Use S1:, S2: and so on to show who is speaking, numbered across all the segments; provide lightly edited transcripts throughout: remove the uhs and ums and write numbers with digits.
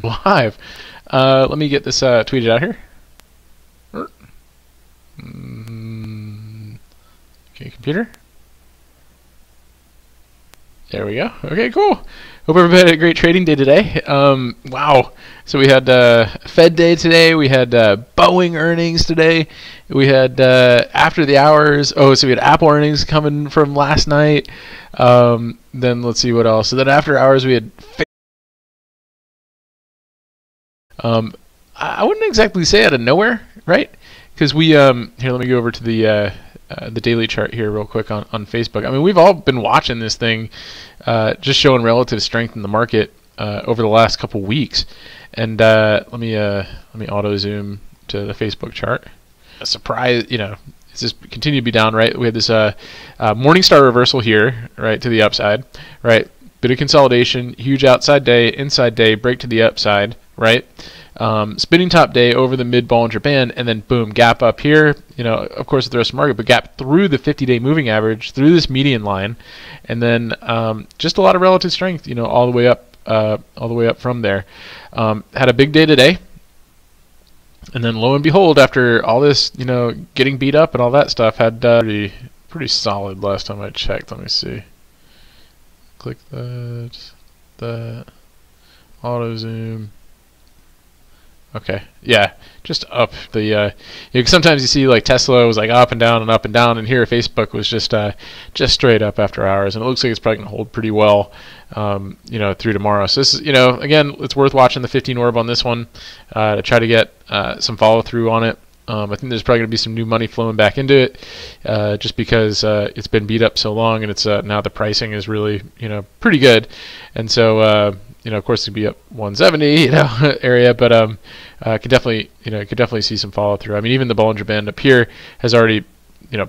S1: Live. Let me get this tweeted out here. Okay, computer. There we go. Okay, cool. Hope everybody had a great trading day today. Wow. So we had Fed day today. We had Boeing earnings today. We had after the hours. Oh, so we had Apple earnings coming from last night. Then let's see what else. So then after hours we had. I wouldn't exactly say out of nowhere, right? Because we here. Let me go over to the daily chart here real quick on Facebook. I mean, we've all been watching this thing, just showing relative strength in the market over the last couple weeks. And let me auto zoom to the Facebook chart. A surprise, it's just continued to be down, right? We had this Morningstar reversal here, right, to the upside, right? Bit of consolidation, huge outside day, inside day, break to the upside, right? Spinning top day over the mid Bollinger Band, and then boom, gap up here. Of course, with the rest of the market, but gap through the 50-day moving average, through this median line, and then just a lot of relative strength. All the way up from there. Had a big day today, and then lo and behold, after all this, getting beat up and all that stuff, had pretty solid last time I checked. Let me see. Click that auto zoom. Okay, yeah, just up the. Sometimes you see like Tesla was like up and down and up and down, and here Facebook was just straight up after hours, and it looks like it's probably gonna hold pretty well, through tomorrow. So this is, again, it's worth watching the 15 orb on this one to try to get some follow through on it. I think there's probably going to be some new money flowing back into it, just because it's been beat up so long, and it's now the pricing is really pretty good, and so of course it'd be up 170 area, but could definitely see some follow through. I mean, even the Bollinger Band up here has already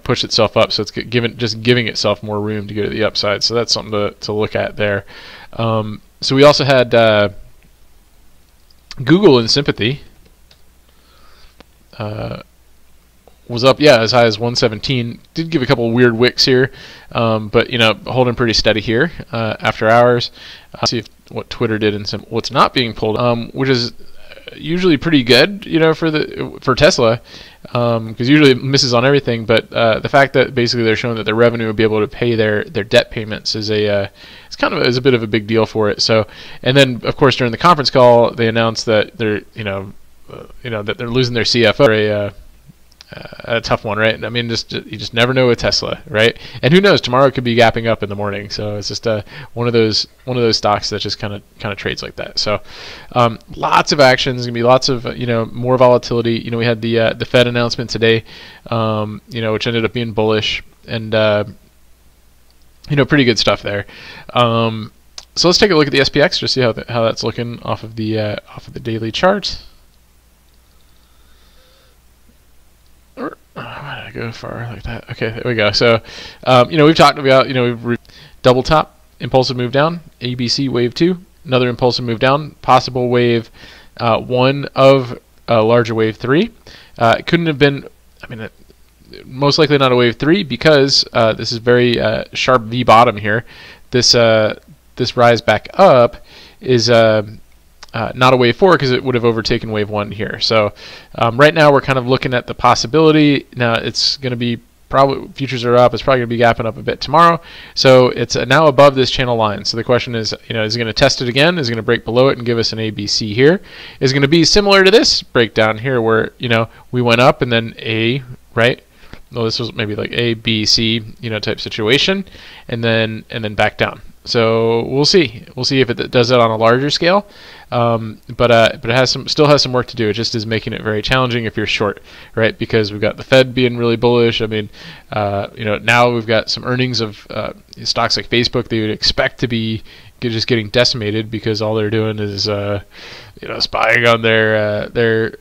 S1: pushed itself up, so it's giving itself more room to go to the upside. So that's something to look at there. So we also had Google in sympathy. Was up, as high as 117. Did give a couple of weird wicks here, but holding pretty steady here after hours. See what Twitter did and what's not being pulled, which is usually pretty good, for Tesla, because usually it misses on everything. But the fact that basically they're showing that their revenue will be able to pay their debt payments is a bit of a big deal for it. So, and then of course during the conference call they announced that they're that they're losing their CFO. A tough one, right? I mean, you just never know with Tesla, right? And who knows? Tomorrow it could be gapping up in the morning. So it's just one of those stocks that just kind of trades like that. So lots of actions. Gonna be lots of more volatility. We had the Fed announcement today, which ended up being bullish, and pretty good stuff there. So let's take a look at the SPX to see how that's looking off of the daily chart. Why did I go far like that? Okay, there we go. So, we've talked about, we've double top, impulsive move down, ABC wave 2, another impulsive move down, possible wave 1 of a larger wave 3. It couldn't have been, most likely not a wave 3 because this is very sharp V bottom here. This rise back up is not a wave 4 because it would have overtaken wave 1 here. So right now we're kind of looking at the possibility. Now it's going to be probably, futures are up, it's probably going to be gapping up a bit tomorrow. So it's now above this channel line. So the question is, is it going to test it again? Is it going to break below it and give us an ABC here? Is it going to be similar to this breakdown here where, we went up and then A, right? No, this was maybe like A, B, C, type situation, and then back down. So we'll see. We'll see if it does it on a larger scale. But it still has some work to do. It just is making it very challenging if you're short, right? Because we've got the Fed being really bullish. I mean, now we've got some earnings of stocks like Facebook that you would expect to be just getting decimated because all they're doing is spying on their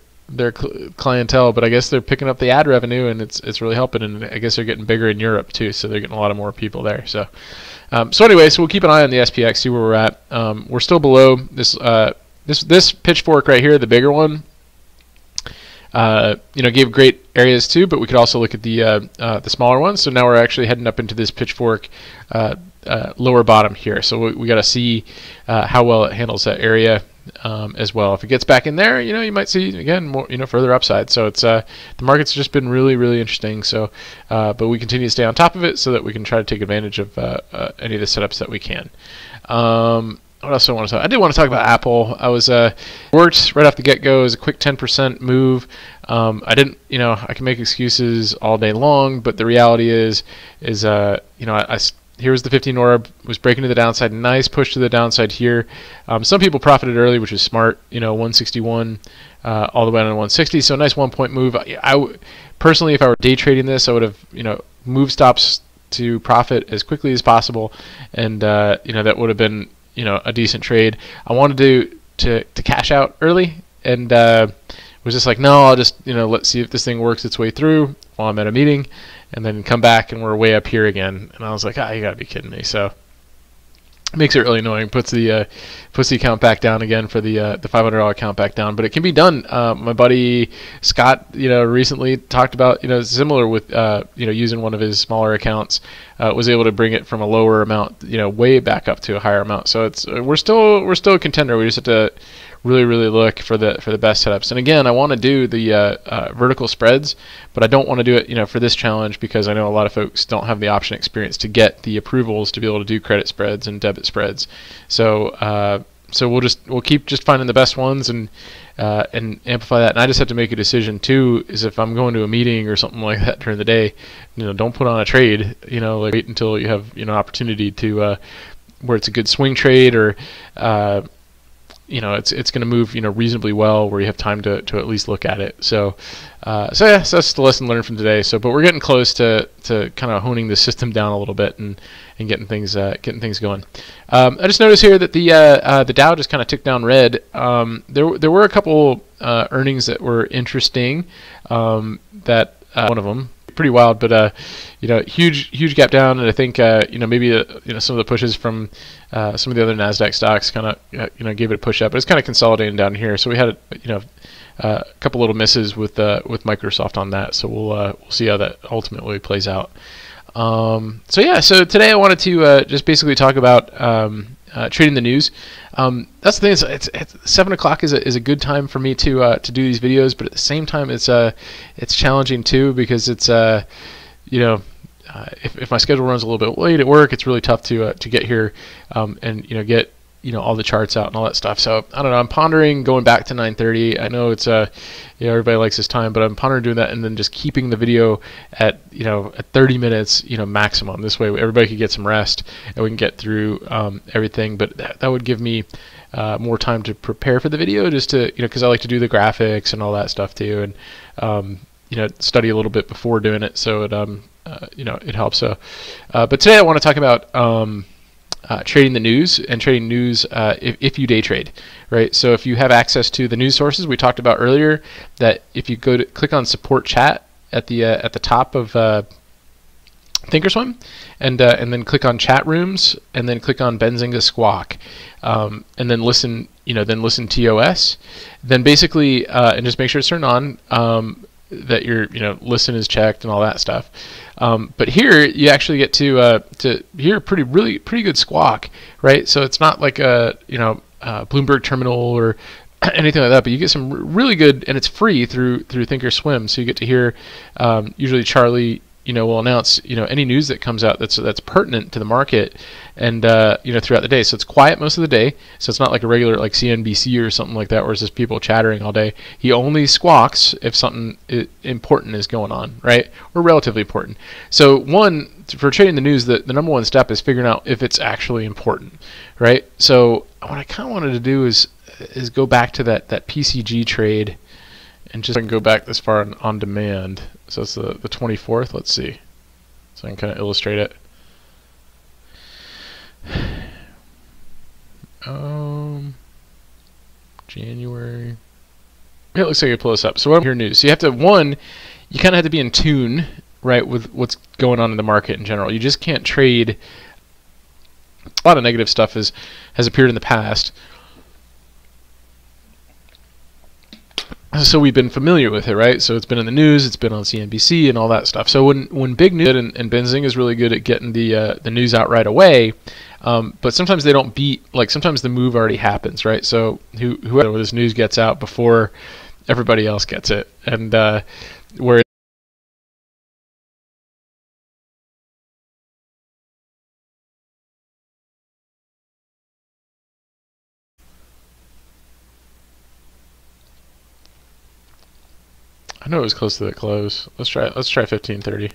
S1: clientele, but I guess they're picking up the ad revenue and it's really helping, and I guess they're getting bigger in Europe too, so they're getting a lot of more people there. So anyway, so we'll keep an eye on the SPX, see where we're at. We're still below this pitchfork right here, the bigger one. Gave great areas too, but we could also look at the smaller ones. So now we're actually heading up into this pitchfork lower bottom here. So we got to see how well it handles that area. as well. If it gets back in there, you might see again more, further upside. So it's the market's just been really, really interesting. So, but we continue to stay on top of it so that we can try to take advantage of any of the setups that we can. What else do I want to talk? I did want to talk about Apple. I was worked right off the get-go. It was a quick 10% move. I didn't, I can make excuses all day long, but the reality is here was the 15 orb, was breaking to the downside, nice push to the downside here. Some people profited early, which is smart. 161 all the way down to 160, so a nice 1 point move. Personally, if I were day trading this, I would have moved stops to profit as quickly as possible, and that would have been a decent trade. I wanted to cash out early, and was just like, no, I'll just let's see if this thing works its way through while I'm at a meeting, and then come back and we're way up here again. And I was like, you gotta be kidding me. So it makes it really annoying. Puts the account back down again for the $500 account back down, but it can be done. My buddy Scott, recently talked about similar with using one of his smaller accounts, was able to bring it from a lower amount way back up to a higher amount. So it's we're still a contender. We just have to really look for the best setups. And again, I want to do the vertical spreads, but I don't want to do it for this challenge because I know a lot of folks don't have the option experience to get the approvals to be able to do credit spreads and debit spreads. So we'll keep just finding the best ones and amplify that. And I just have to make a decision too, is if I'm going to a meeting or something like that during the day, don't put on a trade, like wait until you have an opportunity to where it's a good swing trade, or it's going to move reasonably well where you have time to at least look at it. So so that's the lesson learned from today. So but we're getting close to kind of honing the system down a little bit and getting things going. I just noticed here that the Dow just kind of ticked down red. There were a couple earnings that were interesting. That one of them pretty wild, but huge gap down, and I think maybe some of the pushes from some of the other Nasdaq stocks kind of gave it a push up, but it's kind of consolidating down here. So we had a couple little misses with Microsoft on that. So we'll see how that ultimately plays out. So today I wanted to just basically talk about trading the news. That's the thing. It's 7 o'clock is a good time for me to do these videos, but at the same time it's challenging too, because it's if my schedule runs a little bit late at work, it's really tough to get here and get all the charts out and all that stuff. So I don't know. I'm pondering going back to 9:30. I know it's everybody likes this time, but I'm pondering doing that and then just keeping the video at at 30 minutes maximum. This way everybody could get some rest and we can get through everything. But that would give me more time to prepare for the video, just to because I like to do the graphics and all that stuff too, and study a little bit before doing it, so it it helps. So but today I want to talk about trading the news and trading news if you day trade, right? So if you have access to the news sources we talked about earlier, that if you go to click on support chat at the top of Thinkorswim, and then click on chat rooms, and then click on Benzinga Squawk, and then listen TOS, then basically and just make sure it's turned on, that your listen is checked and all that stuff. But here you actually get to hear pretty good squawk, right? So it's not like a Bloomberg terminal or anything like that, but you get some really good, and it's free through Thinkorswim. So you get to hear usually Charlie will announce any news that comes out that's pertinent to the market, and throughout the day. So it's quiet most of the day. So it's not like a regular like CNBC or something like that where it's just people chattering all day. He only squawks if something important is going on, right? Or relatively important. So for trading the news, the number one step is figuring out if it's actually important, right? So what I kind of wanted to do is go back to that PCG trade, and just go back this far on demand. So it's the 24th. Let's see. So I can kind of illustrate it. January. Yeah, it looks like I pull this up. So what I'm here news. So you have to you kind of have to be in tune, right, with what's going on in the market in general. You just can't trade. A lot of negative stuff has appeared in the past. So we've been familiar with it, right? So it's been in the news, it's been on CNBC and all that stuff. So when big news, and Benzinga is really good at getting the news out right away, but sometimes they don't beat, like sometimes the move already happens, right? So whoever this news gets out before everybody else gets it, and where I know it was close to the close. Let's try 1530.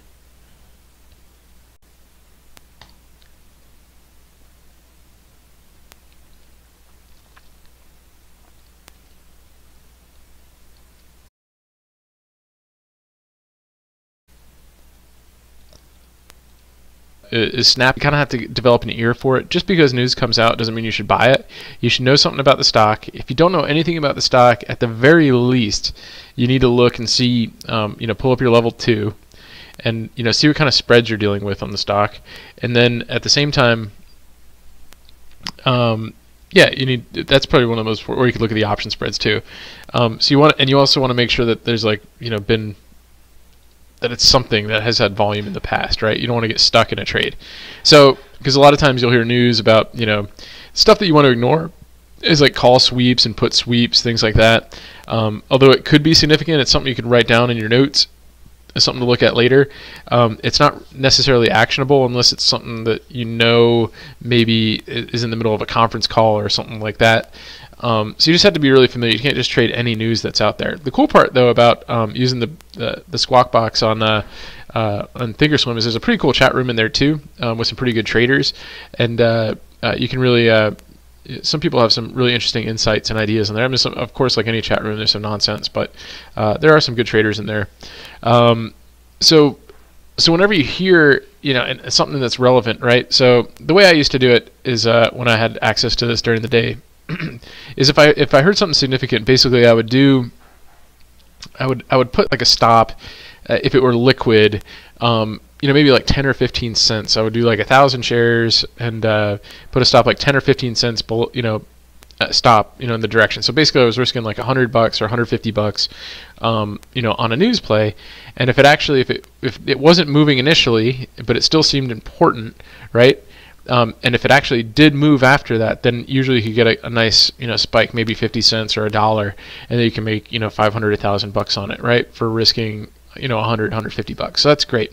S1: Is Snap. You kind of have to develop an ear for it. Just because news comes out doesn't mean you should buy it. You should know something about the stock. If you don't know anything about the stock, at the very least, you need to look and see, pull up your level 2 and, see what kind of spreads you're dealing with on the stock. And then at the same time, that's probably one of the most, or you could look at the option spreads too. So you also want to make sure that there's that it's something that has had volume in the past, right? You don't want to get stuck in a trade. So, because a lot of times you'll hear news about, stuff that you want to ignore is like call sweeps and put sweeps, things like that. Although it could be significant, it's something you can write down in your notes. It's something to look at later. It's not necessarily actionable unless it's something that maybe is in the middle of a conference call or something like that. So you just have to be really familiar. You can't just trade any news that's out there. The cool part, though, about using the Squawk Box on Thinkorswim is there's a pretty cool chat room in there too, with some pretty good traders, and you can really. Some people have some really interesting insights and ideas in there. Of course, like any chat room, there's some nonsense, but there are some good traders in there. So whenever you hear and something that's relevant, right? So the way I used to do it is when I had access to this during the day. Is if I heard something significant, basically I would put like a stop if it were liquid, maybe like 10 or 15 cents. I would do like 1,000 shares and put a stop like 10 or 15 cents below, stop in the direction. So basically I was risking like $100 or $150 on a news play, and if it wasn't moving initially but it still seemed important, right? And if it actually did move after that, then usually you could get a nice spike, maybe 50 cents or $1, and then you can make 500 $1,000 on it, right, for risking 100 $150. So that's great.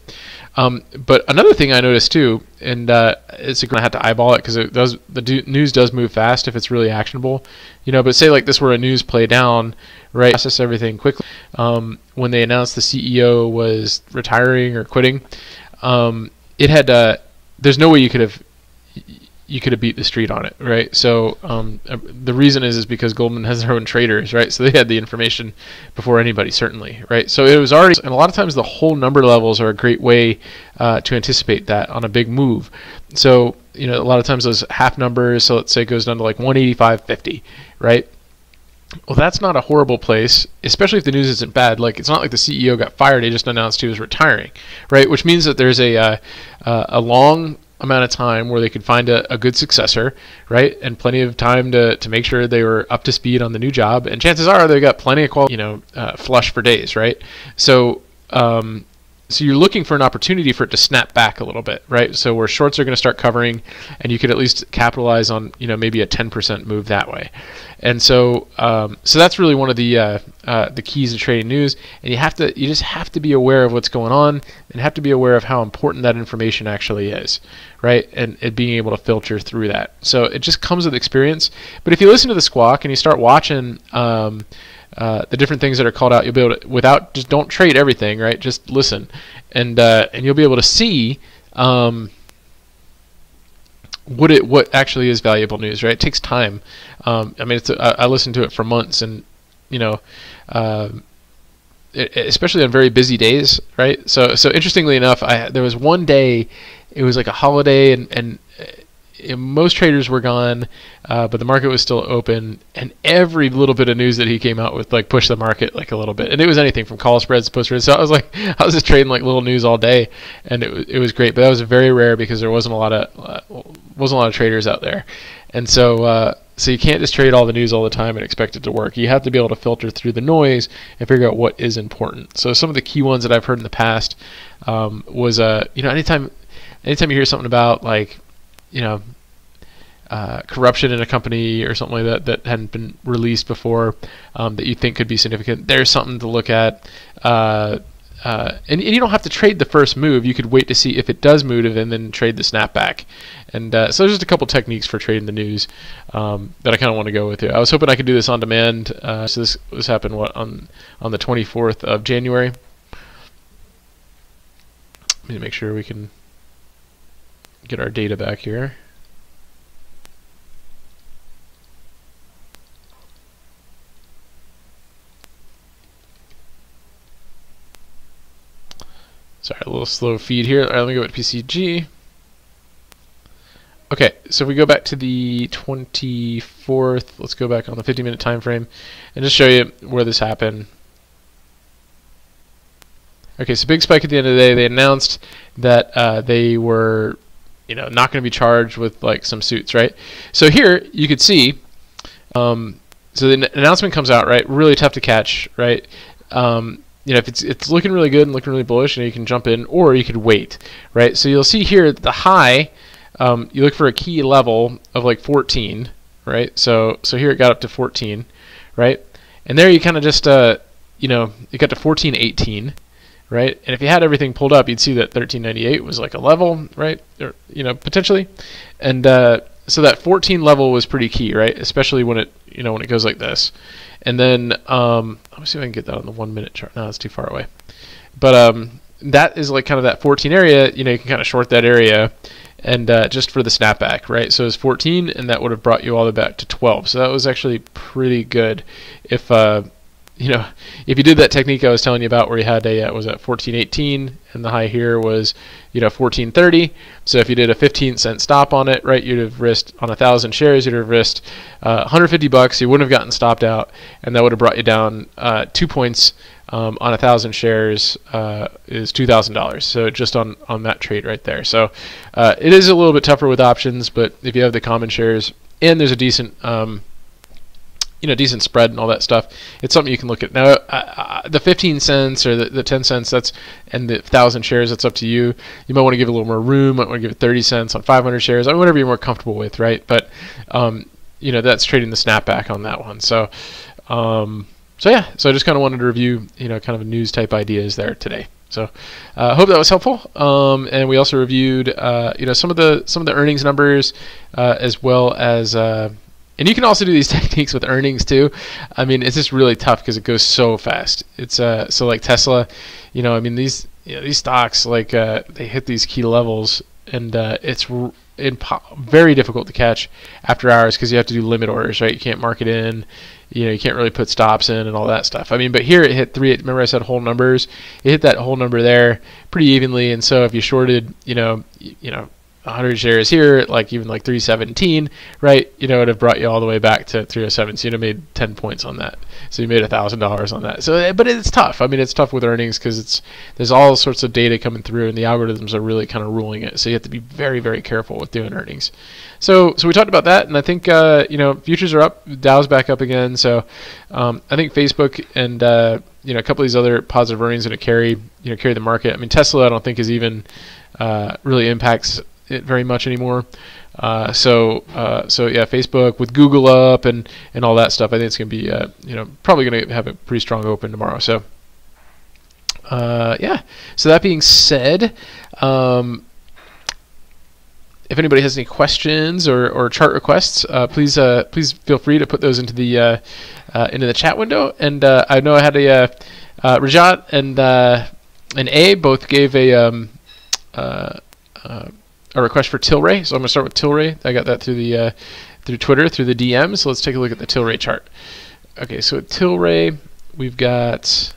S1: But another thing I noticed too, and it's going to have to eyeball it because the news does move fast if it's really actionable, but say like this were a news play down, right? Process everything quickly. When they announced the CEO was retiring or quitting, it had there's no way you could have beat the street on it, right? So the reason is because Goldman has their own traders, right? So they had the information before anybody, certainly, right? So it was already, and a lot of times the whole number levels are a great way to anticipate that on a big move. So a lot of times those half numbers, so let's say it goes down to like 185.50, right? Well, that's not a horrible place, especially if the news isn't bad. Like, it's not like the CEO got fired; he just announced he was retiring, right? Which means that there's a long amount of time where they could find a good successor, right, and plenty of time to make sure they were up to speed on the new job, and chances are they got plenty of quality, flush for days, right? So so you're looking for an opportunity for it to snap back a little bit, right? So where shorts are going to start covering, and you could at least capitalize on maybe a 10% move that way. And so so that's really one of the keys to trading news, and you just have to be aware of what's going on, and have to be aware of how important that information actually is, right? And being able to filter through that. So it just comes with experience. But if you listen to the Squawk and you start watching the different things that are called out, you'll be able to, just don't trade everything, right? Just listen, and you'll be able to see what actually is valuable news, right? It takes time. I listened to it for months, and especially on very busy days, right? So interestingly enough, there was one day, it was like a holiday, and most traders were gone, but the market was still open, and every little bit of news that he came out with like pushed the market like a little bit, and it was anything from call spreads to put spreads. So I was just trading like little news all day, and it was great. But that was very rare because there wasn't a lot of traders out there, and so you can't just trade all the news all the time and expect it to work. You have to be able to filter through the noise and figure out what is important. So some of the key ones that I've heard in the past was anytime you hear something about like corruption in a company or something like that hadn't been released before, that you think could be significant, there's something to look at. And you don't have to trade the first move. You could wait to see if it does move and then trade the snapback. And so there's just a couple techniques for trading the news that I kind of want to go with here. I was hoping I could do this on demand. So this happened on the 24th of January. Let me make sure we can get our data back here. Sorry, a little slow feed here. All right, let me go with PCG. Okay, so if we go back to the 24th, let's go back on the 50-minute time frame and just show you where this happened. Okay, so big spike at the end of the day. They announced that they were, not going to be charged with like some suits, right? So here you could see, so the announcement comes out, right? Really tough to catch, right? If it's looking really good and looking really bullish, you can jump in, or you could wait, right? So you'll see here the high. You look for a key level of like 14, right? So here it got up to 14, right? And there you kind of just it got to 14.18, right? And if you had everything pulled up, you'd see that 1398 was like a level, right? Or potentially, and so that 14 level was pretty key, right? Especially when it goes like this. And then let me see if I can get that on the 1 minute chart. No, it's too far away. But that is like kind of that 14 area. You can kind of short that area, and just for the snapback, right? So it's 14, and that would have brought you all the way back to 12. So that was actually pretty good. If if you did that technique I was telling you about, where you had was at 14.18, and the high here was 14.30. So if you did a 15-cent stop on it, right, you'd have risked on 1,000 shares, you'd have risked $150. You wouldn't have gotten stopped out, and that would have brought you down 2 points on 1,000 shares is $2,000. So just on that trade right there. So it is a little bit tougher with options, but if you have the common shares and there's a decent decent spread and all that stuff, it's something you can look at. Now, the 15 cents or the 10 cents, and the 1,000 shares, that's up to you. You might want to give it a little more room. Might want to give it 30 cents on 500 shares, whatever you're more comfortable with, right? But that's trading the snapback on that one. So yeah, so I just kind of wanted to review, kind of news type ideas there today. So hope that was helpful. And we also reviewed, some of the earnings numbers, as well as. And you can also do these techniques with earnings too. I mean, it's just really tough because it goes so fast. It's so like Tesla, these stocks, like they hit these key levels, and it's very difficult to catch after hours because you have to do limit orders, right? You can't mark it in, you can't really put stops in and all that stuff. But here it hit remember I said whole numbers. It hit that whole number there pretty evenly, and so if you shorted, 100 shares here, like even like 317, right? It would have brought you all the way back to 307. So you'd have made 10 points on that. So you made $1,000 on that. So, but it's tough. It's tough with earnings because there's all sorts of data coming through, and the algorithms are really kind of ruling it. So you have to be very, very careful with doing earnings. So we talked about that, and I think futures are up, Dow's back up again. So I think Facebook and a couple of these other positive earnings that carry the market. Tesla I don't think is even really impacts it very much anymore. So yeah, Facebook with Google up and all that stuff. I think it's going to be probably going to have a pretty strong open tomorrow. So yeah. So that being said, if anybody has any questions or chart requests, please feel free to put those into the chat window. And I know I had Rajat and A both gave a request for Tilray, so I'm going to start with Tilray. I got that through Twitter, through the DM. So let's take a look at the Tilray chart. Okay, so at Tilray, we've got,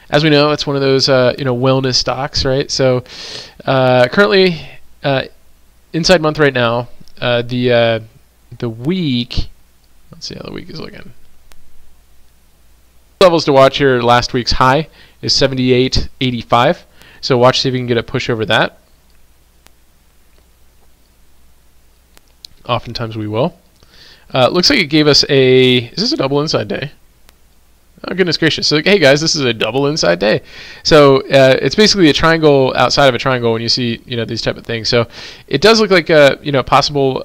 S1: as we know, it's one of those wellness stocks, right? So currently, inside month right now. The week. Let's see how the week is looking. Levels to watch here. Last week's high is 78.85. So watch, see if you can get a push over that. Oftentimes we will. Looks like it gave us a. Is this a double inside day? Oh, goodness gracious. So, hey guys, this is a double inside day. So it's basically a triangle outside of a triangle when you see, these type of things. So it does look like a, possible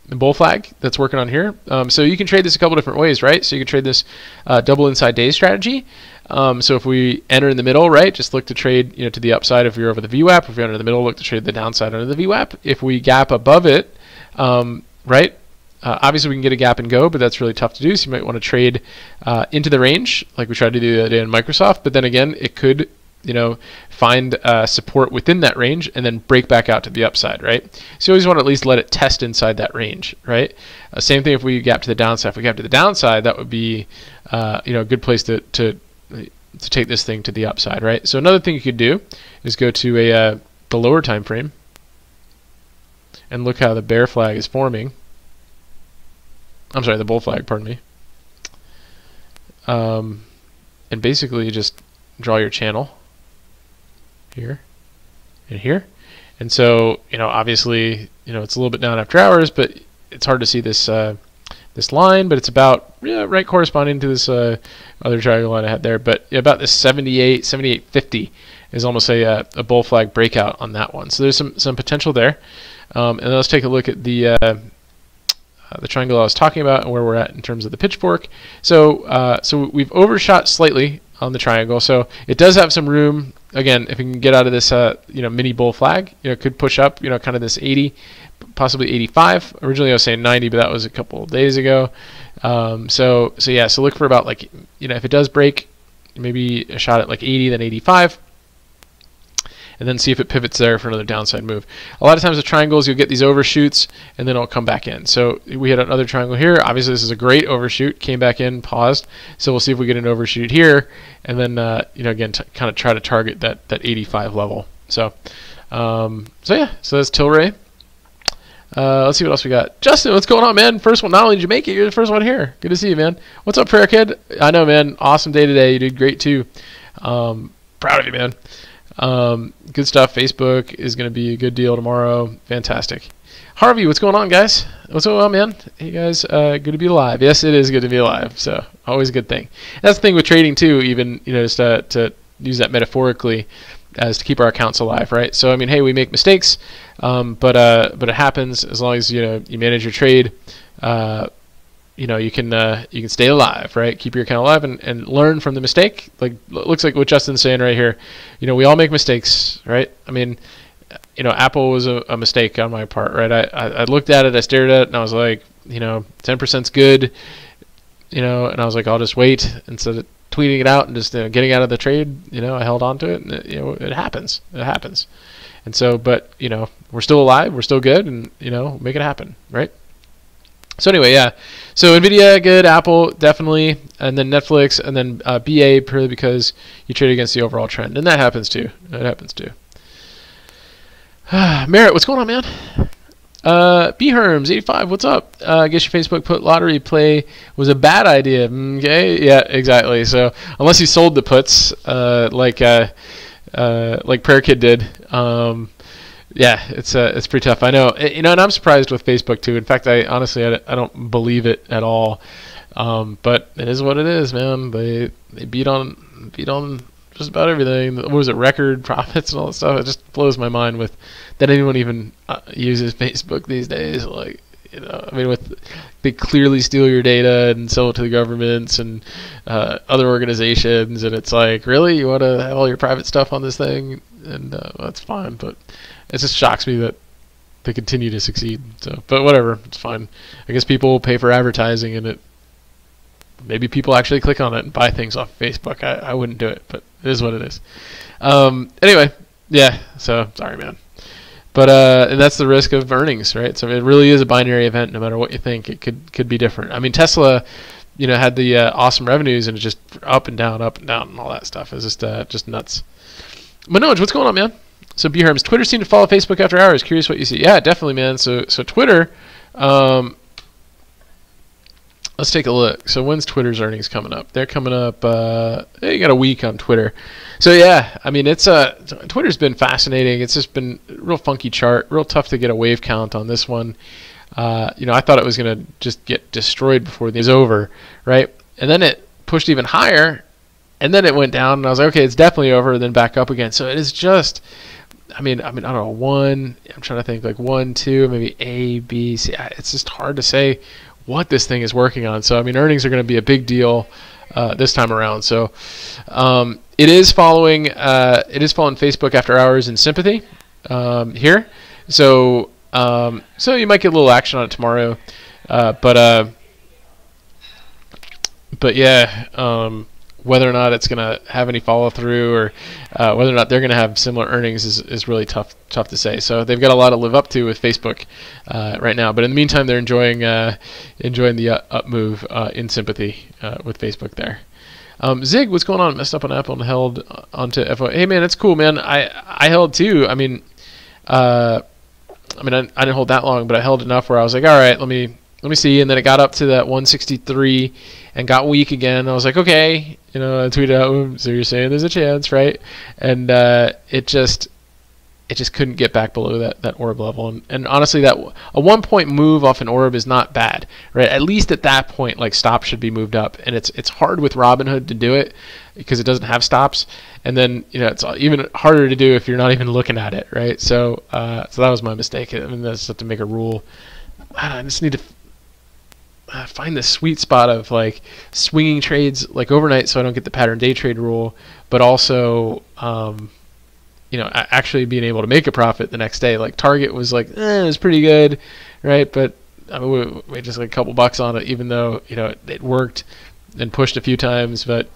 S1: bull flag that's working on here. So you can trade this a couple different ways, right? So you can trade this double inside day strategy. So if we enter in the middle, right, just look to trade, to the upside if you're over the VWAP. If we enter in the middle, look to trade the downside under the VWAP. If we gap above it, right, obviously we can get a gap and go, but that's really tough to do. So you might want to trade into the range like we tried to do the other day in Microsoft. But then again, it could, find support within that range and then break back out to the upside, right? So you always want to at least let it test inside that range, right? Same thing if we gap to the downside. If we gap to the downside, that would be, a good place to take this thing to the upside, right? So another thing you could do is go to the lower time frame and look how the bear flag is forming. I'm sorry, the bull flag, pardon me. And basically just draw your channel here and here. And so, obviously, it's a little bit down after hours, but it's hard to see this this line, but it's about right corresponding to this other triangle line I had there. But about this 78.50 is almost a bull flag breakout on that one. So there's some potential there. And then let's take a look at the triangle I was talking about and where we're at in terms of the pitchfork. So so we've overshot slightly on the triangle. So it does have some room. Again, if we can get out of this mini bull flag, could push up, kind of this 80, possibly 85. Originally I was saying 90, but that was a couple of days ago. So yeah, so look for about like, if it does break, maybe a shot at like 80, then 85. And then see if it pivots there for another downside move. A lot of times with triangles, you'll get these overshoots, and then it'll come back in. So we had another triangle here. Obviously, this is a great overshoot. Came back in, paused. So we'll see if we get an overshoot here, and then again, kind of try to target that 85 level. So yeah, so that's Tilray. Let's see what else we got. Justin, what's going on, man? First one. Not only did you make it, you're the first one here. Good to see you, man. What's up, Prayer Kid? I know, man. Awesome day today. You did great too. Proud of you, man. Good stuff. Facebook is going to be a good deal tomorrow. Fantastic. Harvey, what's going on, guys? What's going on, man? Hey, guys, good to be alive. Yes, it is good to be alive. So always a good thing. That's the thing with trading too. Even just to use that metaphorically, as to keep our accounts alive, right? So I mean, hey, we make mistakes, but it happens as long as you manage your trade. You can stay alive, right? Keep your account alive and learn from the mistake. Like, looks like what Justin's saying right here. We all make mistakes, right? I mean, Apple was a mistake on my part, right? I looked at it, I stared at it, and I was like, 10%'s good, and I was like, I'll just wait instead of tweeting it out and just getting out of the trade. I held on to it, and it happens. It happens. And so, but we're still alive, we're still good, and make it happen, right? So anyway, yeah. So Nvidia, good. Apple, definitely. And then Netflix, and then BA, purely because you trade against the overall trend. And that happens too. That happens too. Merritt, what's going on, man? BHerms85, what's up? I guess your Facebook put lottery play was a bad idea. Okay, yeah, exactly. So unless you sold the puts, like Prayer Kid did, yeah, it's pretty tough. I know, and I'm surprised with Facebook too. In fact, I honestly I don't believe it at all. But it is what it is, man. They beat on just about everything. What was it? Record profits and all that stuff. It just blows my mind with that anyone even uses Facebook these days. Like, I mean, they clearly steal your data and sell it to the governments and other organizations, and it's like, really, you want to have all your private stuff on this thing? And that's fine, but it just shocks me that they continue to succeed. So, but whatever, it's fine. I guess people pay for advertising, and maybe people actually click on it and buy things off of Facebook. I wouldn't do it, but it is what it is. Anyway, yeah. So sorry, man. But and that's the risk of earnings, right? So it really is a binary event. No matter what you think, it could be different. I mean, Tesla, had the awesome revenues, and it's just up and down, and all that stuff. It's just nuts. Manoj, what's going on, man? So Bherms, Twitter seemed to follow Facebook after hours. Curious what you see. Yeah, definitely, man. So Twitter. Let's take a look. So when's Twitter's earnings coming up? They're coming up. They got a week on Twitter. So yeah, I mean it's Twitter's been fascinating. It's just been a real funky chart. Real tough to get a wave count on this one. I thought it was gonna just get destroyed before this is over, right? And then it pushed even higher, and then it went down, and I was like, okay, it's definitely over, and then back up again. So it is just. I mean, I don't know. I'm trying to think like 1, 2, maybe A, B, C. It's just hard to say what this thing is working on. So I mean, earnings are going to be a big deal this time around. So it is following Facebook after hours in sympathy here. So you might get a little action on it tomorrow, but yeah. Whether or not it's going to have any follow through, or whether or not they're going to have similar earnings is really tough to say. So they've got a lot to live up to with Facebook right now. But in the meantime, they're enjoying the up move in sympathy with Facebook there. Zig, what's going on? Messed up on Apple and held onto FO. Hey man, it's cool, man. I held too. I didn't hold that long, but I held enough where I was like, all right, let me see. And then it got up to that 163 and got weak again. I was like, okay, I tweeted out, so you're saying there's a chance, right? And it just couldn't get back below that orb level. And honestly, that a 1 point move off an orb is not bad, right? At least at that point, like stops should be moved up. And it's hard with Robinhood to do it because it doesn't have stops. And then it's even harder to do if you're not even looking at it, right? So that was my mistake. I mean, that's have to make a rule. I just need to find the sweet spot of like swinging trades like overnight, so I don't get the pattern day trade rule, but also actually being able to make a profit the next day. Like Target was like it was pretty good, right? But I mean, we made just like a couple bucks on it, even though it worked and pushed a few times. But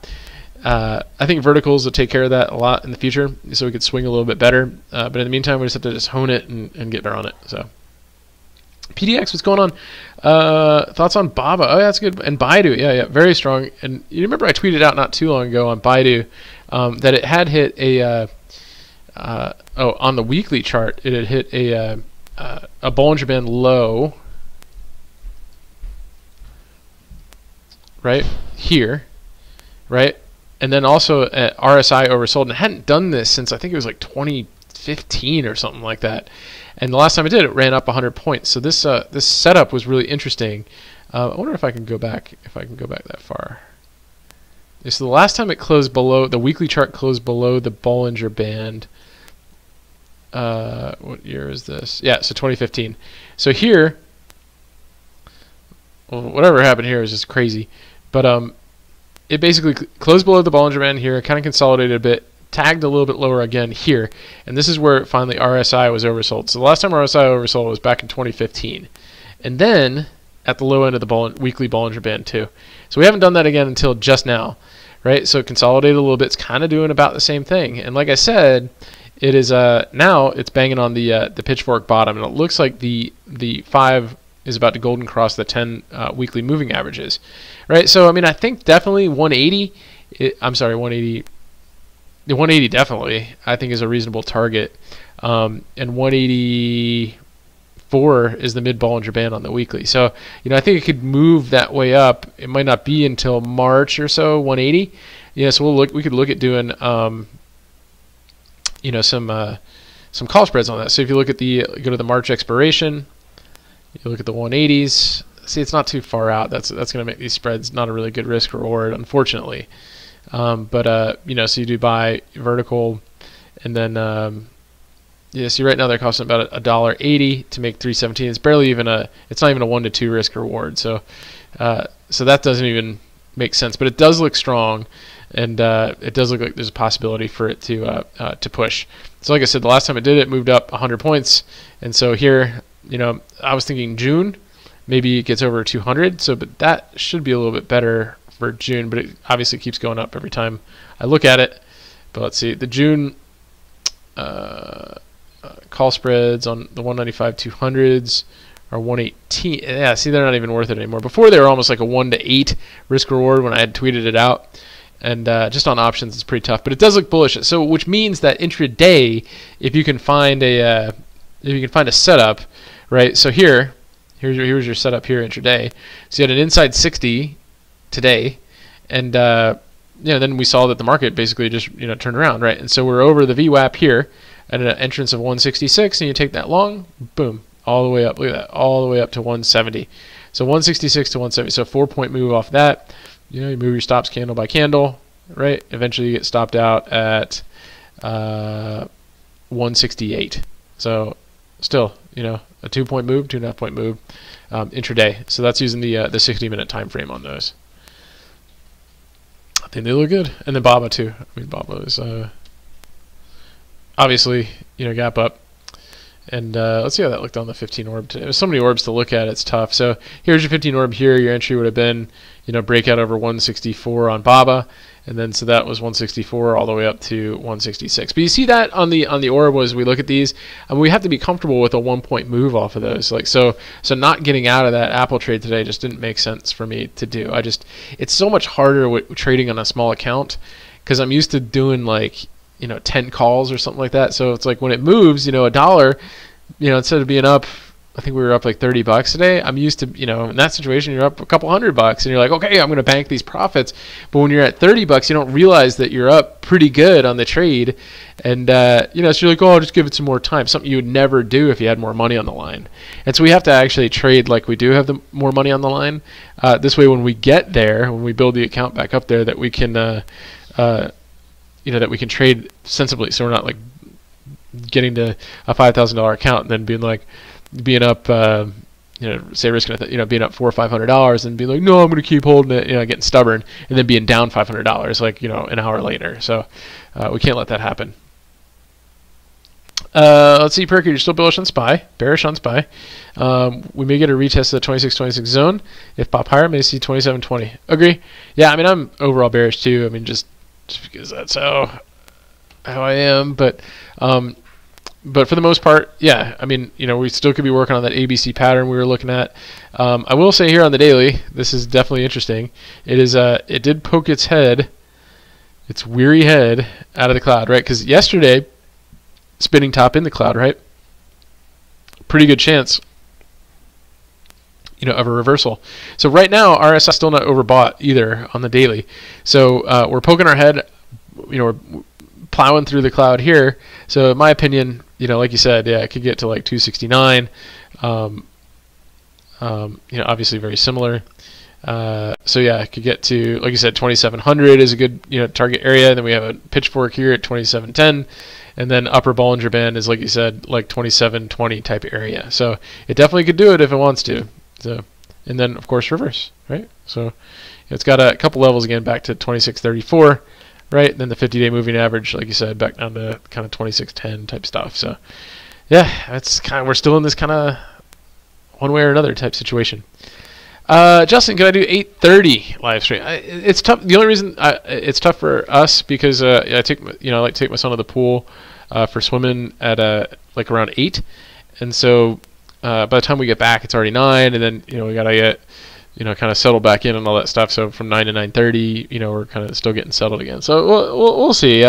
S1: I think verticals will take care of that a lot in the future, so we could swing a little bit better. But in the meantime, we just have to just hone it and get better on it. So. PDX, what's going on? Thoughts on Baba? Oh, yeah, that's good. And Baidu, yeah, very strong. And you remember I tweeted out not too long ago on Baidu that it had hit on the weekly chart, it had hit a Bollinger Band low, right here, right? And then also at RSI oversold, and it hadn't done this since I think it was like 2015 or something like that. And the last time it did, it ran up 100 points. So this setup was really interesting. I wonder if I can go back that far. Yeah, so the last time it closed below, the weekly chart closed below the Bollinger Band. What year is this? Yeah, so 2015. So here, well, whatever happened here is just crazy. But it basically closed below the Bollinger Band here, kind of consolidated a bit, tagged a little bit lower again here, and this is where finally RSI was oversold. So the last time RSI oversold was back in 2015, and then at the low end of the weekly Bollinger Band too. So we haven't done that again until just now, right? So it consolidated a little bit. It's kind of doing about the same thing, and like I said, it is now it's banging on the pitchfork bottom, and it looks like the 5 is about to golden cross the 10 weekly moving averages, right? So I mean, I think definitely 180. 180. The 180 definitely, I think, is a reasonable target, and 184 is the mid Bollinger Band on the weekly. So, I think it could move that way up. It might not be until March or so, 180. So we could look at doing, some call spreads on that. So if you look at go to the March expiration, you look at the 180s. See, it's not too far out. That's going to make these spreads not a really good risk reward, unfortunately. So you do buy vertical, and then see right now they're costing about $1.80 to make 317. It's barely even it's not even a 1 to 2 risk reward. So that doesn't even make sense. But it does look strong, and it does look like there's a possibility for it to push. So like I said, the last time it did, it moved up 100 points, and so here, I was thinking June, maybe it gets over 200. So, but that should be a little bit better for June, but it obviously keeps going up every time I look at it. But let's see, the June call spreads on the 195 200s are 118. Yeah, see, they're not even worth it anymore. Before they were almost like a 1 to 8 risk reward when I had tweeted it out, And just on options, it's pretty tough, but it does look bullish. So, which means that intraday, if you can find a setup, right? So here's your setup here intraday. So you had an inside 60 today, and then we saw that the market basically just turned around, right? And so we're over the VWAP here at an entrance of 166, and you take that long, boom, all the way up. Look at that, all the way up to 170. So 166 to 170. So 4-point move off that. You move your stops candle by candle, right? Eventually you get stopped out at 168. So still, a 2-point move, 2.5-point move intraday. So that's using the 60-minute time frame on those. I think they look good. And then BABA too. I mean, BABA is obviously, gap up. And let's see how that looked on the 15 orb today. There's so many orbs to look at, it's tough. So here's your 15 orb here. Your entry would have been, breakout over 164 on BABA. And then so that was 164 all the way up to 166. But you see that on the orb as we look at these, and we have to be comfortable with a 1-point move off of those. So not getting out of that Apple trade today just didn't make sense for me to do. It's so much harder with trading on a small account because I'm used to doing 10 calls or something like that. So it's like when it moves, a dollar, instead of being up, I think we were up like $30 today. I'm used to, in that situation, you're up a couple $100 and you're like, okay, I'm going to bank these profits. But when you're at $30, you don't realize that you're up pretty good on the trade. And, so you're like, oh, I'll just give it some more time. Something you would never do if you had more money on the line. And so we have to actually trade like we do have the more money on the line. This way, when we get there, when we build the account back up there, that we can, that we can trade sensibly. So we're not like getting to a $5,000 account and then being up, say risking, being up $400 or $500 and being like, no, I'm going to keep holding it, getting stubborn, and then being down $500, an hour later. So we can't let that happen. Let's see, Perky, you're still bullish on SPY, bearish on SPY. We may get a retest of the 26-26 zone. If pop higher, may see 27-20. Agree. Yeah, I mean, I'm overall bearish too. I mean, just because that's how I am, but for the most part, yeah, I mean, we still could be working on that ABC pattern we were looking at. I will say here on the daily, this is definitely interesting. It did poke its weary head out of the cloud, right? Because yesterday, spinning top in the cloud, right? Pretty good chance, of a reversal. So right now, RSI still not overbought either on the daily. So we're poking our head, we're plowing through the cloud here. So in my opinion, like you said, yeah, it could get to like 269. Obviously very similar. So yeah, it could get to, like you said, 2700 is a good target area. And then we have a pitchfork here at 2710, and then upper Bollinger Band is, like you said, like 2720 type area. So it definitely could do it if it wants to. So, and then of course reverse, right? So it's got a couple levels again back to 2634. Right, and then the 50-day moving average, like you said, back down to kind of 2610 type stuff. So, yeah, that's we're still in this kind of one way or another type situation. Justin, can I do 8:30 live stream? It's tough. The only reason it's tough for us because I like to take my son to the pool for swimming at like around 8, and so by the time we get back, it's already 9, and then we gotta get kind of settle back in and all that stuff. So from 9 to 9:30, we're kind of still getting settled again. So we'll see.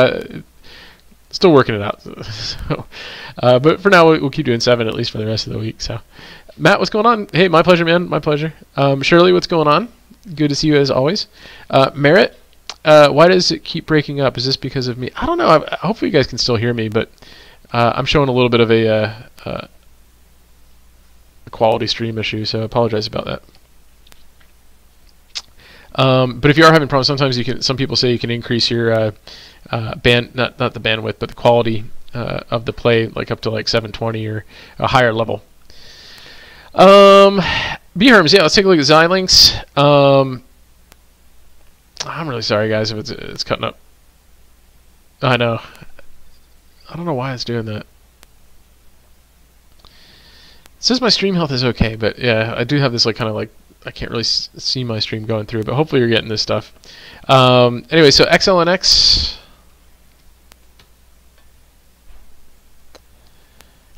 S1: Still working it out. So, but for now, we'll keep doing 7 at least for the rest of the week. So, Matt, what's going on? Hey, my pleasure, man. My pleasure. Shirley, what's going on? Good to see you as always. Merritt, why does it keep breaking up? Is this because of me? I don't know. Hopefully, you guys can still hear me, but I'm showing a little bit of a quality stream issue, so I apologize about that. But if you are having problems, sometimes some people say you can increase your not the bandwidth, but the quality of the play, like up to like 720 or a higher level. B-Herms, yeah, let's take a look at Xilinx. I'm really sorry, guys, if it's cutting up. I know. I don't know why it's doing that. It says my stream health is okay, but yeah, I do have this kind of I can't really see my stream going through, but hopefully you're getting this stuff. Anyway, so XLNX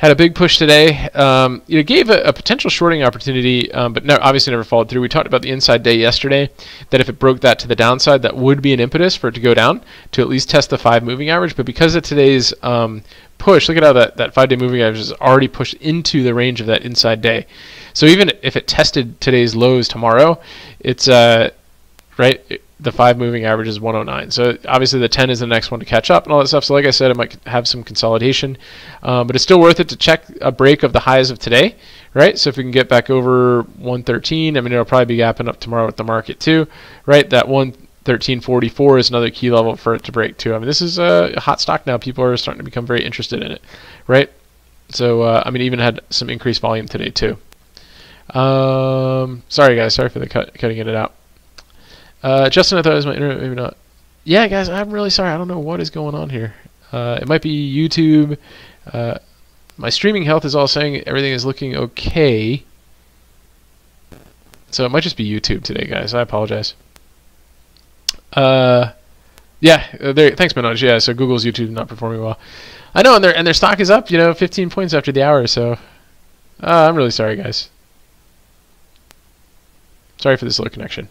S1: Had a big push today. Gave a potential shorting opportunity, but no, obviously never followed through. We talked about the inside day yesterday, that if it broke that to the downside, that would be an impetus for it to go down to at least test the 5 moving average. But because of today's push, look at how that 5-day moving average is already pushed into the range of that inside day. So even if it tested today's lows tomorrow, it's right. The 5 moving average is 109. So obviously the 10 is the next one to catch up and all that stuff. So like I said, it might have some consolidation, but it's still worth it to check a break of the highs of today, right? So if we can get back over 113, I mean, it'll probably be gapping up tomorrow with the market too, right? That 113.44 is another key level for it to break too. I mean, this is a hot stock now. People are starting to become very interested in it, right? So, I mean, even had some increased volume today too. Sorry guys, sorry for the cutting it out. Justin, I thought it was my internet, maybe not. Yeah, guys, I'm really sorry. I don't know what is going on here. It might be YouTube. My streaming health is all saying everything is looking okay. So it might just be YouTube today, guys. I apologize. Yeah, thanks, Manoj. Yeah, so Google's YouTube not performing well. I know, and their stock is up, 15 points after the hour. So I'm really sorry, guys. Sorry for this slow connection.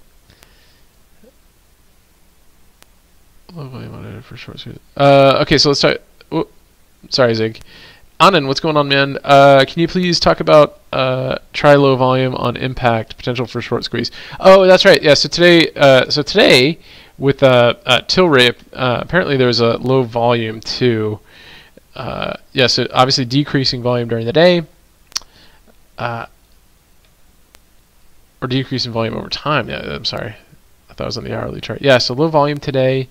S1: Okay, so let's start. Oh, sorry, Zig. Anand, what's going on, man? Can you please talk about try low volume on impact potential for short squeeze? Oh, that's right. Yeah. So today with Tilray, apparently there was a low volume too. Yeah. So obviously decreasing volume during the day, or decreasing volume over time. Yeah. I'm sorry. I thought it was on the hourly chart. Yeah. So low volume today.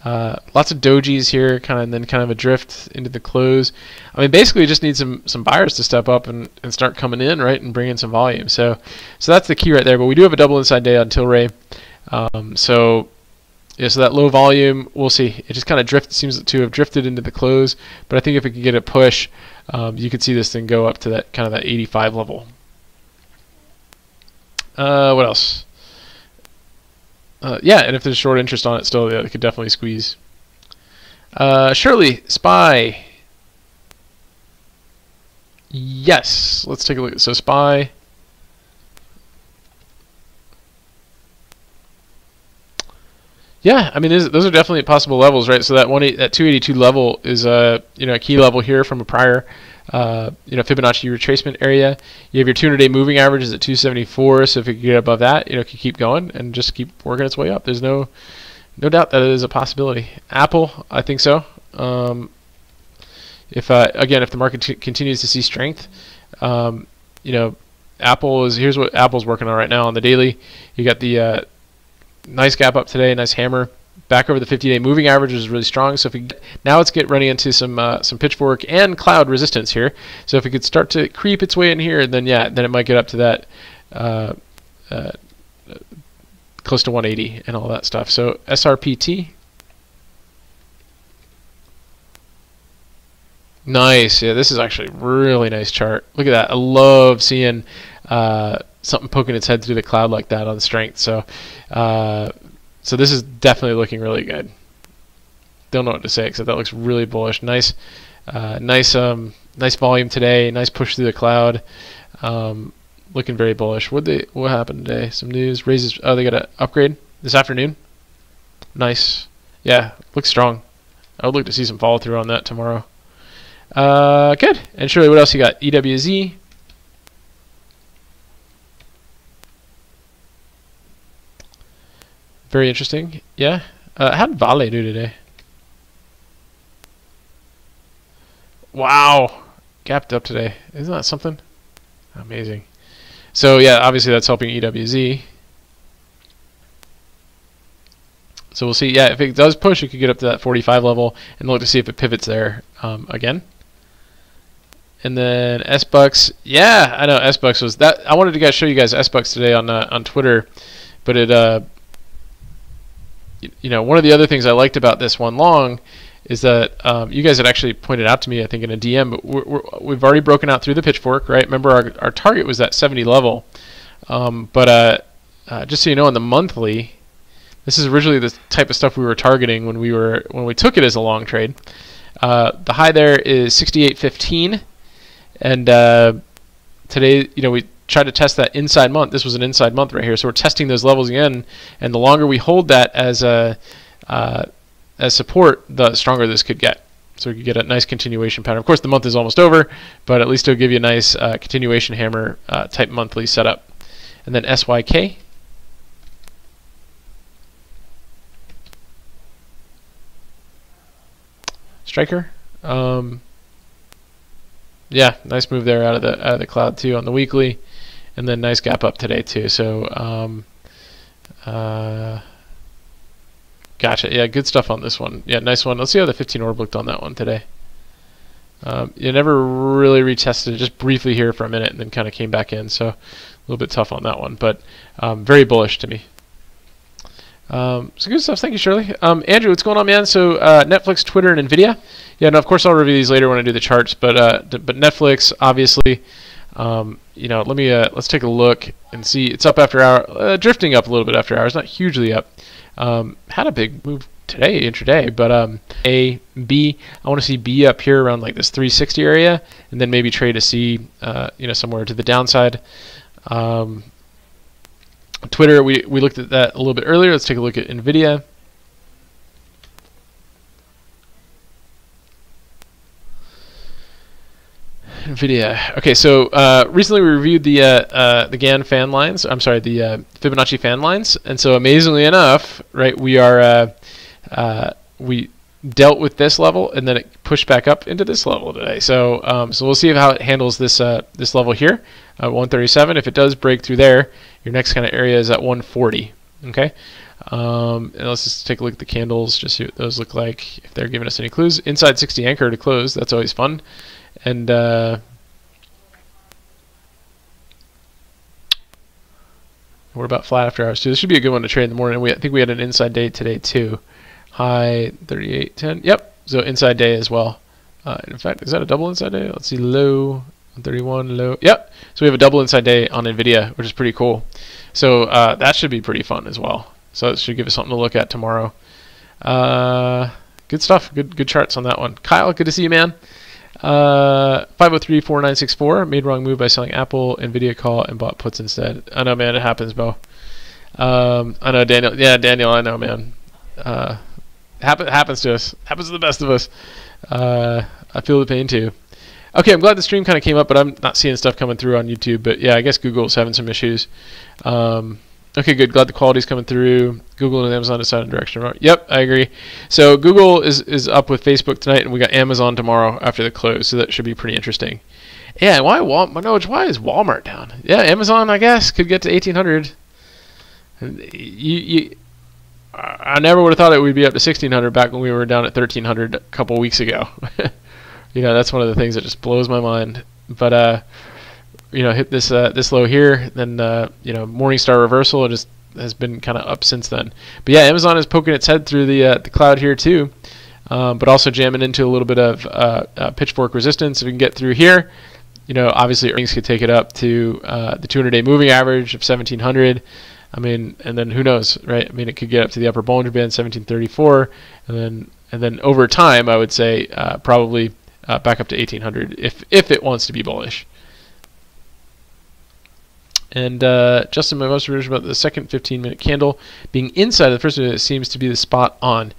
S1: Lots of dojis here, and then kind of a drift into the close. I mean, basically, we just need some buyers to step up and start coming in, right, and bring in some volume. So that's the key right there. But we do have a double inside day on Tilray. So that low volume, we'll see. It just kind of seems to have drifted into the close. But I think if we can get a push, you could see this thing go up to that kind of that 85 level. What else? Yeah, and if there's short interest on it still, yeah, it could definitely squeeze. Shirley, SPY. Yes, let's take a look. So SPY. Yeah, I mean, those are definitely possible levels, right? So that 282 level is a key level here from a prior Fibonacci retracement area. You have your 200-day moving average is at 274, so if it could get above that, it could keep going and just keep working its way up. There's no doubt that it is a possibility. Apple, I think so. If the market continues to see strength, Apple is, here's what Apple's working on right now on the daily. You got the nice gap up today, nice hammer. Back over the 50-day moving average is really strong. So now let's get running into some pitchfork and cloud resistance here. So if it could start to creep its way in here, then it might get up to that close to 180 and all that stuff. So SRPT, nice. Yeah, this is actually a really nice chart. Look at that. I love seeing something poking its head through the cloud like that on strength. So this is definitely looking really good. Don't know what to say except that looks really bullish. Nice volume today. Nice push through the cloud. Looking very bullish. What happened today? Some news. Raises. Oh, they got an upgrade this afternoon. Nice. Yeah, looks strong. I would look to see some follow through on that tomorrow. Good. And Shirley, what else you got? EWZ. Very interesting. Yeah. How did Vale do today? Wow. Gapped up today. Isn't that something? Amazing. So yeah, obviously that's helping EWZ. So we'll see. Yeah, if it does push, it could get up to that 45 level and look to see if it pivots there again. And then SBucks. Yeah, I know SBucks was that. I wanted to show you guys SBucks today on Twitter, but it one of the other things I liked about this one long is that you guys had actually pointed out to me, I think in a DM, but we've already broken out through the pitchfork, right? Remember our target was that 70 level, but just so you know, on the monthly, this is originally the type of stuff we were targeting when we took it as a long trade. The high there is 68.15, And today, we tried to test that inside month. This was an inside month right here, so we're testing those levels again. And the longer we hold that as support, the stronger this could get. So we could get a nice continuation pattern. Of course, the month is almost over, but at least it'll give you a nice continuation hammer type monthly setup. And then SYK. Striker. Yeah, nice move there out of the cloud too on the weekly, and then nice gap up today too. So gotcha. Yeah, good stuff on this one. Yeah, nice one. Let's see how the 15 orb looked on that one today. You never really retested it, just briefly here for a minute, and then kind of came back in. So a little bit tough on that one, but very bullish to me. So good stuff. Thank you, Shirley. Andrew, what's going on, man? So Netflix, Twitter, and NVIDIA. Yeah, no, of course I'll review these later when I do the charts. But Netflix, obviously, let's take a look and see. It's up after hour, drifting up a little bit after hours, not hugely up. Had a big move today, intraday, but A, B. I want to see B up here around like this 360 area, and then maybe trade a C, somewhere to the downside. Twitter, we looked at that a little bit earlier. Let's take a look at NVIDIA. NVIDIA. Okay, so recently we reviewed the GAN fan lines. I'm sorry, the Fibonacci fan lines, and so amazingly enough, right, we dealt with this level, and then it pushed back up into this level today. So so we'll see how it handles this this level here, 137. If it does break through there, your next kind of area is at 140. Okay, and let's just take a look at the candles, just see what those look like, if they're giving us any clues. Inside 60 anchor to close. That's always fun. And we're about flat after hours too. This should be a good one to trade in the morning. I think we had an inside day today too. High 38.10. Yep. So inside day as well. In fact, is that a double inside day? Let's see. Low 31. Low. Yep. So we have a double inside day on NVIDIA, which is pretty cool. So that should be pretty fun as well. So it should give us something to look at tomorrow. Good stuff. Good charts on that one. Kyle, good to see you, man. 503-4964. Made wrong move by selling Apple, NVIDIA call, and bought puts instead. I know, man. It happens, Bo. I know, Daniel. Yeah, Daniel. I know, man. Happens to us. Happens to the best of us. I feel the pain too. Okay, I'm glad the stream kind of came up, but I'm not seeing stuff coming through on YouTube. But yeah, I guess Google's having some issues. Okay, good. Glad the quality's coming through. Google and Amazon decided on direction. Yep, I agree. So Google is up with Facebook tonight, and we got Amazon tomorrow after the close. So that should be pretty interesting. Yeah, why is Walmart down? Yeah, Amazon, I guess, could get to 1,800. I never would have thought it would be up to 1,600 back when we were down at 1,300 a couple weeks ago. That's one of the things that just blows my mind. But hit this low here, then Morningstar reversal. It just has been kind of up since then. But yeah, Amazon is poking its head through the cloud here too, but also jamming into a little bit of pitchfork resistance. If we can get through here, obviously earnings could take it up to the 200-day moving average of 1,700. I mean, and then who knows, right? I mean, it could get up to the upper Bollinger Band, 1734, and then over time, I would say probably back up to 1,800 if it wants to be bullish. And Justin, my most revision about the second 15-minute candle being inside of the first minute seems to be the spot on.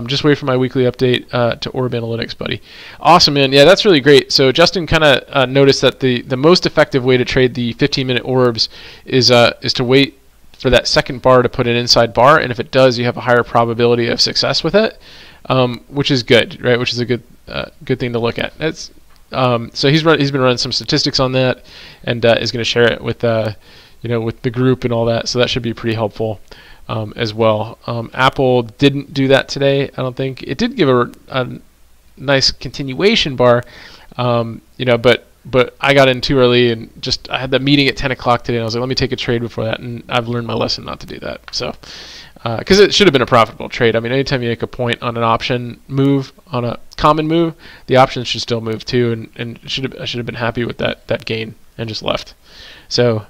S1: Just wait for my weekly update to Orb Analytics, buddy. Awesome, man. Yeah, that's really great. So Justin kind of noticed that the most effective way to trade the 15-minute orbs is to wait for that second bar to put an inside bar, and if it does, you have a higher probability of success with it, which is good, right? Which is a good thing to look at. That's so he's been running some statistics on that, and is going to share it with with the group and all that. So that should be pretty helpful as well. Apple didn't do that today. I don't think it did give a nice continuation bar, but I got in too early and I had that meeting at 10 o'clock today, and I was like, let me take a trade before that, and I've learned my lesson not to do that. So, because it should have been a profitable trade. I mean, anytime you make a point on an option move, on a common move, the options should still move too, and I should have been happy with that gain and just left. So,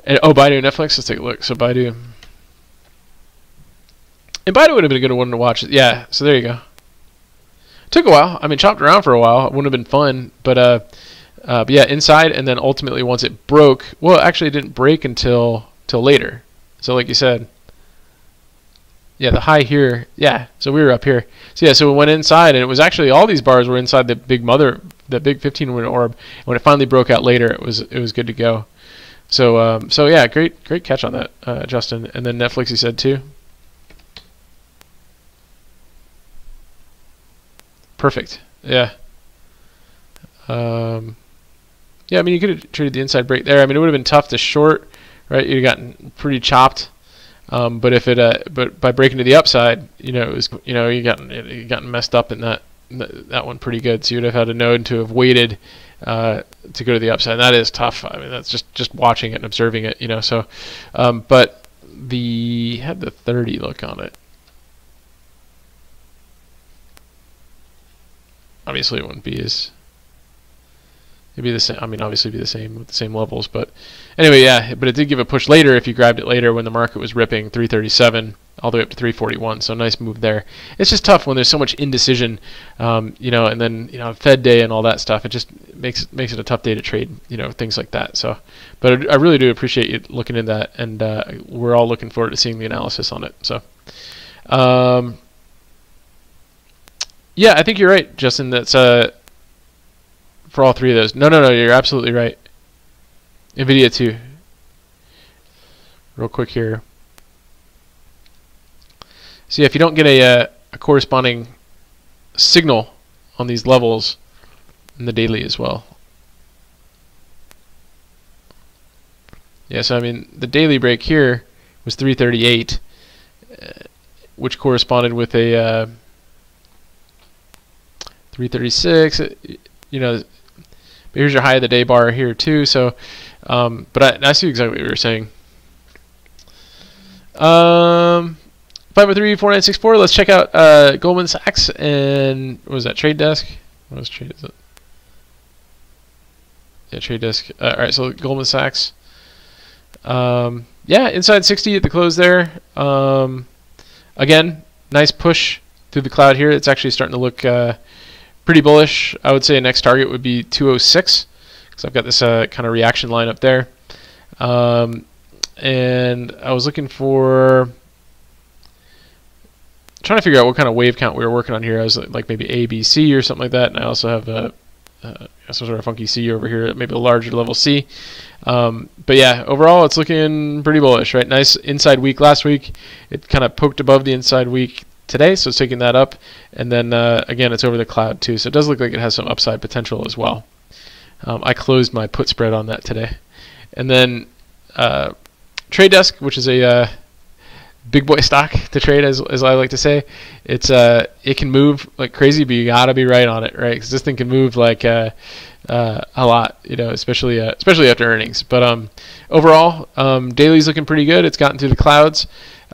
S1: Baidu, Netflix, let's take a look. So Baidu, and Baidu would have been a good one to watch. Yeah, so there you go. Took a while. I mean, chopped around for a while. It wouldn't have been fun, but yeah, inside, and then ultimately once it broke, well, actually it didn't break until later. So like you said, yeah, the high here, yeah. So we were up here. So yeah, so we went inside, and it was actually all these bars were inside the big 15-minute orb. When it finally broke out later, it was good to go. So so yeah, great catch on that, Justin. And then Netflix, he said too. Perfect. Yeah. Yeah, I mean, you could have traded the inside break there. I mean, it would have been tough to short, right? You'd have gotten pretty chopped. But if it, but by breaking to the upside, it was, you gotten messed up in that one pretty good. So you'd have had a node to have waited to go to the upside. And that is tough. I mean, that's just watching it and observing it, So, but had the 30 look on it. Obviously, it wouldn't be as. It'd be the same. I mean, obviously, it'd be the same with the same levels. But anyway, yeah. But it did give a push later if you grabbed it later when the market was ripping 337 all the way up to 341. So nice move there. It's just tough when there's so much indecision, and then Fed day and all that stuff. It just makes it a tough day to trade. Things like that. So, but I really do appreciate you looking into that, and we're all looking forward to seeing the analysis on it. So. Yeah, I think you're right, Justin. That's for all three of those. No, you're absolutely right. NVIDIA too. Real quick here. So yeah, if you don't get a corresponding signal on these levels in the daily as well. Yeah, so I mean, the daily break here was 338, which corresponded with a 336, but here's your high of the day bar here too. So, but I see exactly what you were saying. 503-4964. Let's check out Goldman Sachs and what was that? Trade Desk. What was trade? Is it? Yeah, Trade Desk. All right, so Goldman Sachs. Yeah, inside 60 at the close there. Again, nice push through the cloud here. It's actually starting to look pretty bullish. I would say next target would be 206 because I've got this kind of reaction line up there. And I was looking for, trying to figure out what kind of wave count we were working on here. I was like maybe A, B, C or something like that. And I also have some sort of funky C over here, maybe a larger level C. But yeah, overall it's looking pretty bullish, right? Nice inside week last week. It kind of poked above the inside week today, so it's taking that up, and then again it's over the cloud too, so it does look like it has some upside potential as well. I closed my put spread on that today. And then Trade Desk, which is a big boy stock to trade, as I like to say. It can move like crazy, but you gotta be right on it, right? Because this thing can move like a lot, especially after earnings. But overall, daily's looking pretty good. It's gotten through the clouds.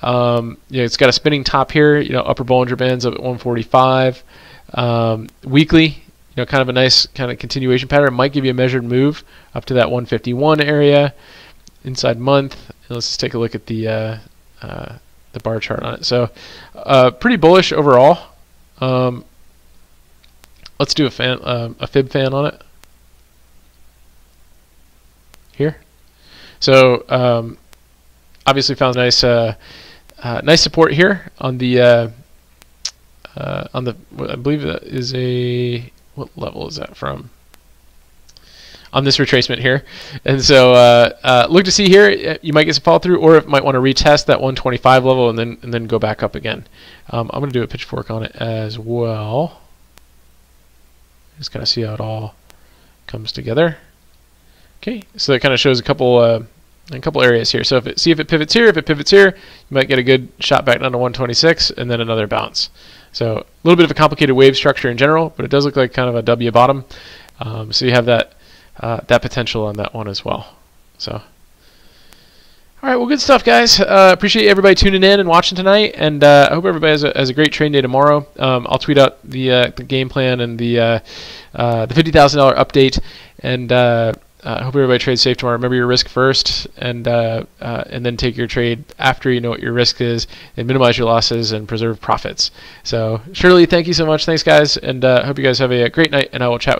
S1: It's got a spinning top here. Upper Bollinger Bands up at 145. Weekly, kind of a nice kind of continuation pattern. Might give you a measured move up to that 151 area. Inside month, and let's just take a look at the bar chart on it. So, pretty bullish overall. Let's do a fib fan on it here. So, obviously found nice nice support here on the I believe that is what level is that from? On this retracement here. And so look to see here, you might get some follow through, or if you might want to retest that 125 level and then go back up again. I'm going to do a pitchfork on it as well. Just kind of see how it all comes together. Okay, so that kind of shows a couple areas here. So see if it pivots here. If it pivots here, you might get a good shot back down to 126 and then another bounce. So a little bit of a complicated wave structure in general, but it does look like kind of a W bottom. So you have that potential on that one as well. So, all right, well, good stuff, guys. Appreciate everybody tuning in and watching tonight, and I hope everybody has a great trade day tomorrow. I'll tweet out the game plan and the $50,000 update, and hope everybody trades safe tomorrow. Remember your risk first, and then take your trade after you know what your risk is, and minimize your losses and preserve profits. So Shirley, thank you so much. Thanks, guys, and hope you guys have a great night, and I will chat